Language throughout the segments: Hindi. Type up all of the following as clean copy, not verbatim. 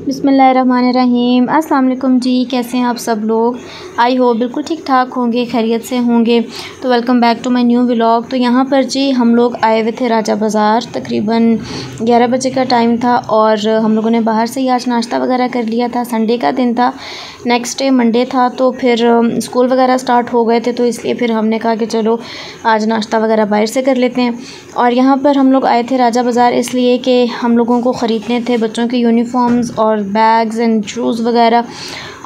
बिस्मिल्लाहिर्रहमानिर्रहीम। अस्सलाम वालेकुम जी, कैसे हैं आप सब लोग। आई हो बिल्कुल ठीक ठाक होंगे, खैरियत से होंगे। तो welcome back to my new vlog. तो यहाँ पर जी हम लोग आए हुए थे राजा बाज़ार, तकरीबन 11 बजे का टाइम था और हम लोगों ने बाहर से ही आज नाश्ता वगैरह कर लिया था। संडे का दिन था, नेक्स्ट डे मंडे था, तो फिर स्कूल वगैरह स्टार्ट हो गए थे, तो इसलिए फिर हमने कहा कि चलो आज नाश्ता वगैरह बाहर से कर लेते हैं। और यहाँ पर हम लोग आए थे राजा बाज़ार इसलिए कि हम लोगों को ख़रीदने थे बच्चों के यूनिफॉर्म्स और बैग्स एंड शूज़ वगैरह,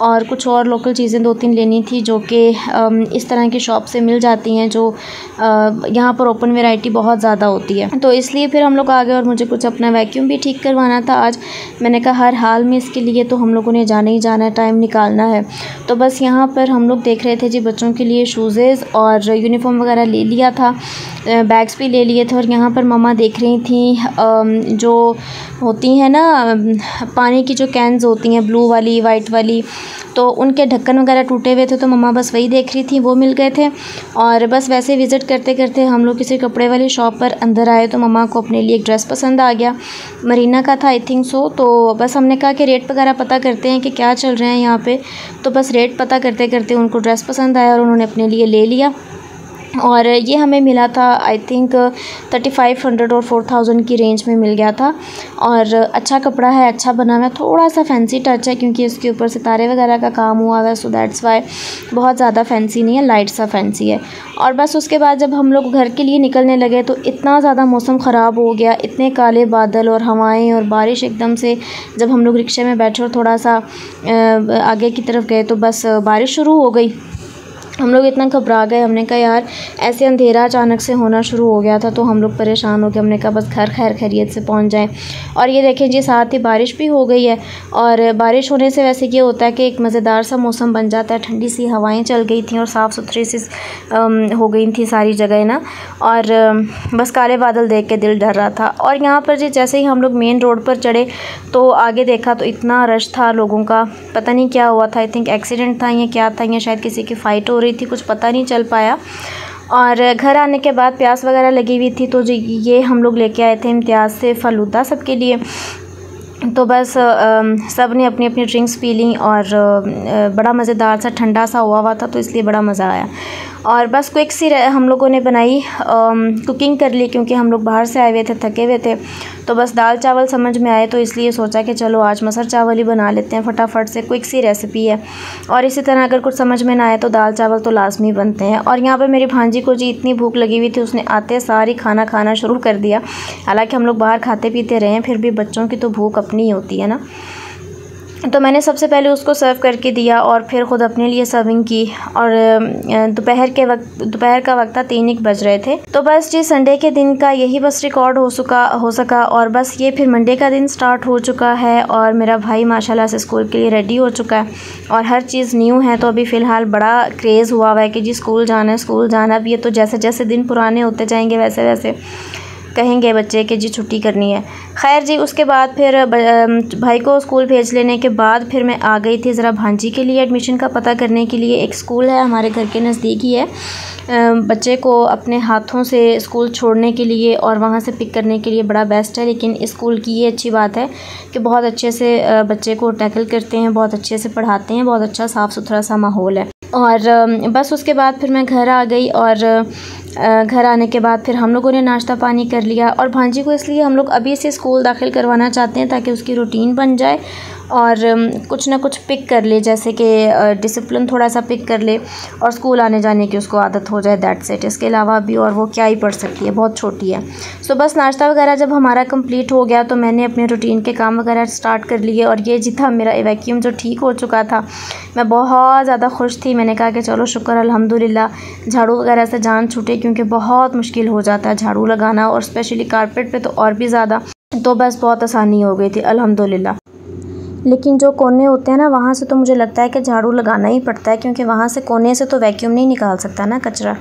और कुछ और लोकल चीज़ें 2-3 लेनी थी जो कि इस तरह की शॉप से मिल जाती हैं, जो यहाँ पर ओपन वैरायटी बहुत ज़्यादा होती है। तो इसलिए फिर हम लोग आ गए और मुझे कुछ अपना वैक्यूम भी ठीक करवाना था आज। मैंने कहा हर हाल में इसके लिए तो हम लोगों ने जाना ही जाना है, टाइम निकालना है। तो बस यहाँ पर हम लोग देख रहे थे जी बच्चों के लिए शूज़ेज़ और यूनिफॉर्म वगैरह ले लिया था, बैग्स भी ले लिए थे। और यहाँ पर मम्मा देख रही थी जो होती हैं ना पानी की जो कैन्स होती हैं, ब्लू वाली वाइट वाली, तो उनके ढक्कन वगैरह टूटे हुए थे, तो मम्मा बस वही देख रही थी, वो मिल गए थे। और बस वैसे विज़िट करते करते हम लोग किसी कपड़े वाली शॉप पर अंदर आए, तो मम्मा को अपने लिए एक ड्रेस पसंद आ गया, मरीना का था आई थिंक सो। तो बस हमने कहा कि रेट वगैरह पता करते हैं कि क्या चल रहे हैं यहाँ पे। तो बस रेट पता करते करते उनको ड्रेस पसंद आया और उन्होंने अपने लिए ले लिया। और ये हमें मिला था आई थिंक 3500 और 4000 की रेंज में मिल गया था। और अच्छा कपड़ा है, अच्छा बना हुआ है, थोड़ा सा फैंसी टच है क्योंकि इसके ऊपर सितारे वगैरह का काम हुआ हुआ है, सो दैट्स वाई बहुत ज़्यादा फैंसी नहीं है, लाइट सा फैंसी है। और बस उसके बाद जब हम लोग घर के लिए निकलने लगे तो इतना ज़्यादा मौसम ख़राब हो गया, इतने काले बादल और हवाएँ और बारिश एकदम से। जब हम लोग रिक्शे में बैठे और थोड़ा सा आगे की तरफ गए तो बस बारिश शुरू हो गई। हम लोग इतना घबरा गए, हमने कहा यार ऐसे अंधेरा अचानक से होना शुरू हो गया था, तो हम लोग परेशान हो गए। हमने कहा बस घर खैर खैरियत से पहुंच जाएं। और ये देखें जी साथ ही बारिश भी हो गई है। और बारिश होने से वैसे ये होता है कि एक मज़ेदार सा मौसम बन जाता है, ठंडी सी हवाएं चल गई थी और साफ़ सुथरी सी हो गई थी सारी जगह ना। और बस काले बादल देख के दिल डर रहा था। और यहाँ पर जी जैसे ही हम लोग मेन रोड पर चढ़े तो आगे देखा तो इतना रश था लोगों का, पता नहीं क्या हुआ था, आई थिंक एक्सीडेंट था या क्या था, या शायद किसी की फ़ाइट हो रही थी, कुछ पता नहीं चल पाया। और घर आने के बाद प्यास वगैरह लगी हुई थी, तो ये हम लोग लेके आए थे इम्तियाज़ से फ़लूदा सबके लिए। तो बस सब ने अपनी अपनी ड्रिंक्स पी ली और बड़ा मज़ेदार सा ठंडा सा हुआ था, तो इसलिए बड़ा मज़ा आया। और बस क्विक सी हम लोगों ने बनाई, कुकिंग कर ली क्योंकि हम लोग बाहर से आए हुए थे, थके हुए थे। तो बस दाल चावल समझ में आए, तो इसलिए सोचा कि चलो आज मसर चावल ही बना लेते हैं, फटाफट से क्विक सी रेसिपी है। और इसी तरह अगर कुछ समझ में ना आए तो दाल चावल तो लाजमी बनते हैं। और यहाँ पर मेरी भांजी को जी इतनी भूख लगी हुई थी, उसने आते सारी खाना खाना शुरू कर दिया। हालांकि हम लोग बाहर खाते पीते रहे हैं, फिर भी बच्चों की तो भूख अपनी ही होती है ना। तो मैंने सबसे पहले उसको सर्व करके दिया और फिर ख़ुद अपने लिए सर्विंग की। और दोपहर का वक्त था, 3 बज रहे थे। तो बस जी संडे के दिन का यही बस रिकॉर्ड हो सका। और बस ये फिर मंडे का दिन स्टार्ट हो चुका है और मेरा भाई माशाल्लाह से स्कूल के लिए रेडी हो चुका है और हर चीज़ न्यू है। तो अभी फ़िलहाल बड़ा क्रेज़ हुआ है कि जी स्कूल जाना है, स्कूल जाना भी है। तो जैसे जैसे दिन पुराने होते जाएंगे वैसे वैसे कहेंगे बच्चे कि जी छुट्टी करनी है। खैर जी उसके बाद फिर भाई को स्कूल भेज लेने के बाद फिर मैं आ गई थी ज़रा भांजी के लिए एडमिशन का पता करने के लिए। एक स्कूल है हमारे घर के नज़दीक ही है, बच्चे को अपने हाथों से स्कूल छोड़ने के लिए और वहाँ से पिक करने के लिए बड़ा बेस्ट है। लेकिन इस स्कूल की ये अच्छी बात है कि बहुत अच्छे से बच्चे को टैकल करते हैं, बहुत अच्छे से पढ़ाते हैं, बहुत अच्छा साफ़ सुथरा सा माहौल है। और बस उसके बाद फिर मैं घर आ गई और घर आने के बाद फिर हम लोगों ने नाश्ता पानी कर लिया। और भांजी को इसलिए हम लोग अभी से स्कूल दाखिल करवाना चाहते हैं ताकि उसकी रूटीन बन जाए और कुछ ना कुछ पिक कर ले, जैसे कि डिसिप्लिन थोड़ा सा पिक कर ले और स्कूल आने जाने की उसको आदत हो जाए, दैट्स इट। इसके अलावा भी और वो क्या ही पढ़ सकती है, बहुत छोटी है। सो बस नाश्ता वगैरह जब हमारा कंप्लीट हो गया तो मैंने अपने रूटीन के काम वगैरह स्टार्ट कर लिए। और ये जी था मेरा वैक्यूम जो ठीक हो चुका था, मैं बहुत ज़्यादा खुश थी। मैंने कहा कि चलो शुक्र अल्हम्दुलिल्लाह झाड़ू वगैरह से जान छूटे, क्योंकि बहुत मुश्किल हो जाता है झाड़ू लगाना और स्पेशली कारपेट पे तो और भी ज़्यादा। तो बस बहुत आसानी हो गई थी अल्हम्दुलिल्लाह। लेकिन जो कोने होते हैं ना वहाँ से तो मुझे लगता है कि झाड़ू लगाना ही पड़ता है, क्योंकि वहाँ से कोने से तो वैक्यूम नहीं निकाल सकता ना कचरा।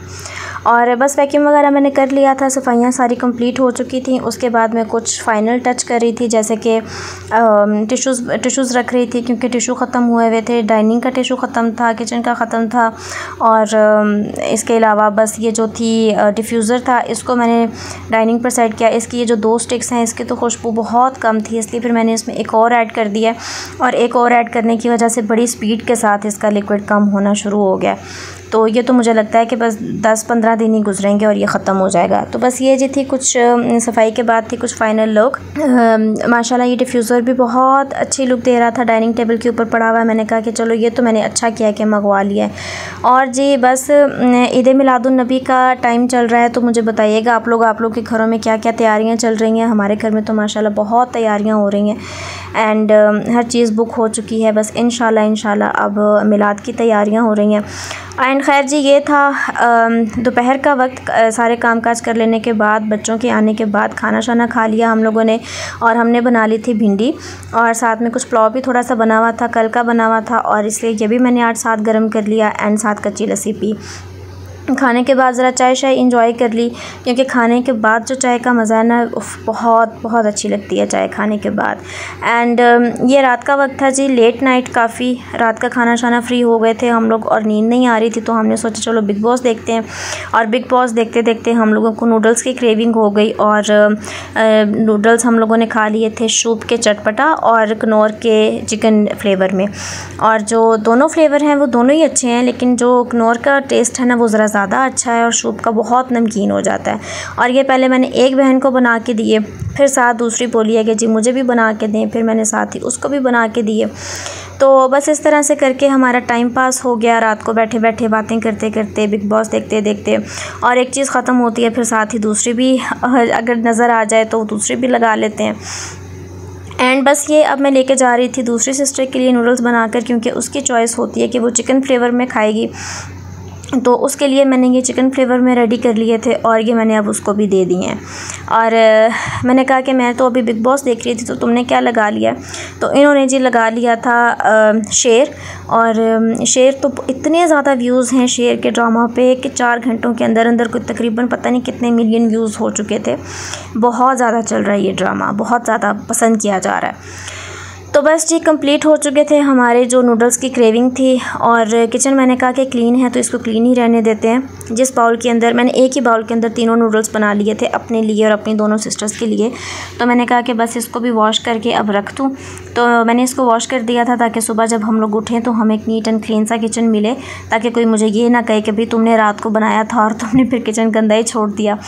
और बस वैक्यूम वगैरह मैंने कर लिया था, सफाइयाँ सारी कंप्लीट हो चुकी थी। उसके बाद मैं कुछ फ़ाइनल टच कर रही थी, जैसे कि टिश्यूज़ रख रही थी क्योंकि टिश्यू ख़त्म हुए हुए थे। डाइनिंग का टिश्यू ख़त्म था, किचन का ख़त्म था, और इसके अलावा बस ये जो थी डिफ्यूज़र था, इसको मैंने डाइनिंग पर सेट किया। इसकी ये जो 2 स्टिक्स हैं, इसकी तो खुशबू बहुत कम थी, इसलिए फिर मैंने इसमें एक और ऐड कर दिया, और एक और ऐड करने की वजह से बड़ी स्पीड के साथ इसका लिक्विड कम होना शुरू हो गया। तो ये तो मुझे लगता है कि बस 10-15 दिन ही गुजरेंगे और ये ख़त्म हो जाएगा। तो बस ये जी थी कुछ सफाई के बाद थी कुछ फ़ाइनल लुक। माशाल्लाह ये डिफ्यूज़र भी बहुत अच्छी लुक दे रहा था, डाइनिंग टेबल के ऊपर पड़ा हुआ है। मैंने कहा कि चलो ये तो मैंने अच्छा किया कि मंगवा लिया है। और जी बस ईद मिलादुन्नबी का टाइम चल रहा है, तो मुझे बताइएगा आप लोग के घरों में क्या क्या तैयारियाँ चल रही हैं। हमारे घर में तो माशाल्लाह बहुत तैयारियाँ हो रही हैं, एंड हर चीज़ बुक हो चुकी है। बस इंशाल्लाह अब मिलाद की तैयारियाँ हो रही हैं। एंड खैर जी ये था दोपहर का वक्त। सारे कामकाज कर लेने के बाद, बच्चों के आने के बाद खाना शाना खा लिया हम लोगों ने, और हमने बना ली थी भिंडी, और साथ में कुछ पुलाव भी थोड़ा सा बना हुआ था, कल का बना हुआ था, और इसलिए ये भी मैंने आज साथ गर्म कर लिया, एंड साथ कच्ची लस्सी पी। खाने के बाद ज़रा चाय शाय इंजॉय कर ली, क्योंकि खाने के बाद जो चाय का मज़ा है ना, बहुत बहुत अच्छी लगती है चाय खाने के बाद। एंड ये रात का वक्त था जी, लेट नाइट काफ़ी, रात का खाना शाना फ्री हो गए थे हम लोग, और नींद नहीं आ रही थी, तो हमने सोचा चलो बिग बॉस देखते हैं। और बिग बॉस देखते देखते हम लोगों को नूडल्स की क्रेविंग हो गई, और नूडल्स हम लोगों ने खा लिए थे शूप के चटपटा और कनौर के चिकन फ्लेवर में। और जो दोनों फ्लेवर हैं वो दोनों ही अच्छे हैं, लेकिन जो कनौर का टेस्ट है ना वो ज़रा ज़्यादा अच्छा है, और शूप का बहुत नमकीन हो जाता है। और ये पहले मैंने एक बहन को बना के दिए, फिर साथ दूसरी बोली है कि जी मुझे भी बना के दें, फिर मैंने साथ ही उसको भी बना के दिए। तो बस इस तरह से करके हमारा टाइम पास हो गया, रात को बैठे बैठे बातें करते करते, बिग बॉस देखते देखते। और एक चीज़ ख़त्म होती है फिर साथ ही दूसरी भी अगर नज़र आ जाए तो दूसरी भी लगा लेते हैं। एंड बस ये अब मैं लेके जा रही थी दूसरी सिस्टर के लिए नूडल्स बनाकर, क्योंकि उसकी चॉइस होती है कि वो चिकन फ्लेवर में खाएगी, तो उसके लिए मैंने ये चिकन फ्लेवर में रेडी कर लिए थे, और ये मैंने अब उसको भी दे दिए हैं। और मैंने कहा कि मैं तो अभी बिग बॉस देख रही थी, तो तुमने क्या लगा लिया? तो इन्होंने जी लगा लिया था शेर। और शेर तो इतने ज़्यादा व्यूज़ हैं शेर के ड्रामा पे कि 4 घंटों के अंदर अंदर कोई तकरीबन पता नहीं कितने मिलियन व्यूज़ हो चुके थे। बहुत ज़्यादा चल रहा है ये ड्रामा, बहुत ज़्यादा पसंद किया जा रहा है। तो बस जी कंप्लीट हो चुके थे हमारे जो नूडल्स की क्रेविंग थी। और किचन मैंने कहा कि क्लीन है तो इसको क्लीन ही रहने देते हैं। जिस बाउल के अंदर मैंने एक ही बाउल के अंदर तीनों नूडल्स बना लिए थे, अपने लिए और अपनी दोनों सिस्टर्स के लिए, तो मैंने कहा कि बस इसको भी वॉश करके अब रख दूँ। तो मैंने इसको वॉश कर दिया था ताकि सुबह जब हम लोग उठें तो हमें एक नीट एंड क्लीन सा किचन मिले, ताकि कोई मुझे ये ना कहे कि भाई तुमने रात को बनाया था और तुमने फिर किचन गंदा ही छोड़ दिया।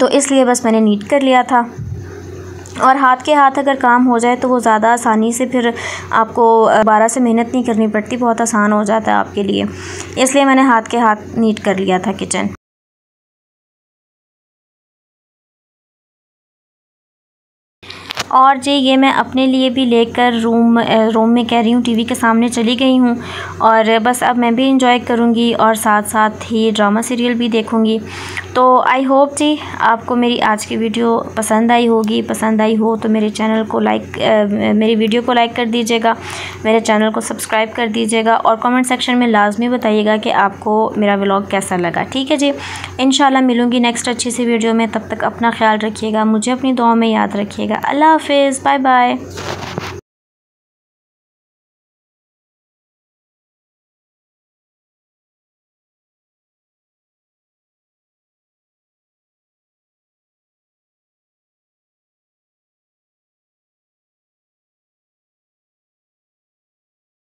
तो इसलिए बस मैंने नीट कर लिया था। और हाथ के हाथ अगर काम हो जाए तो वो ज़्यादा आसानी से, फिर आपको दोबारा से मेहनत नहीं करनी पड़ती, बहुत आसान हो जाता है आपके लिए। इसलिए मैंने हाथ के हाथ नीट कर लिया था किचन। और जी ये मैं अपने लिए भी लेकर रूम में कह रही हूँ, टीवी के सामने चली गई हूँ, और बस अब मैं भी इंजॉय करूँगी और साथ साथ ही ड्रामा सीरियल भी देखूँगी। तो आई होप जी आपको मेरी आज की वीडियो पसंद आई होगी। पसंद आई हो तो मेरे चैनल को मेरी वीडियो को लाइक कर दीजिएगा, मेरे चैनल को सब्सक्राइब कर दीजिएगा, और कमेंट सेक्शन में लाजमी बताइएगा कि आपको मेरा व्लॉग कैसा लगा। ठीक है जी, इंशाल्लाह मिलूँगी नेक्स्ट अच्छी सी वीडियो में। तब तक अपना ख्याल रखिएगा, मुझे अपनी दुआ में याद रखिएगा। अल्लाह हाफिज़, बाय बाय।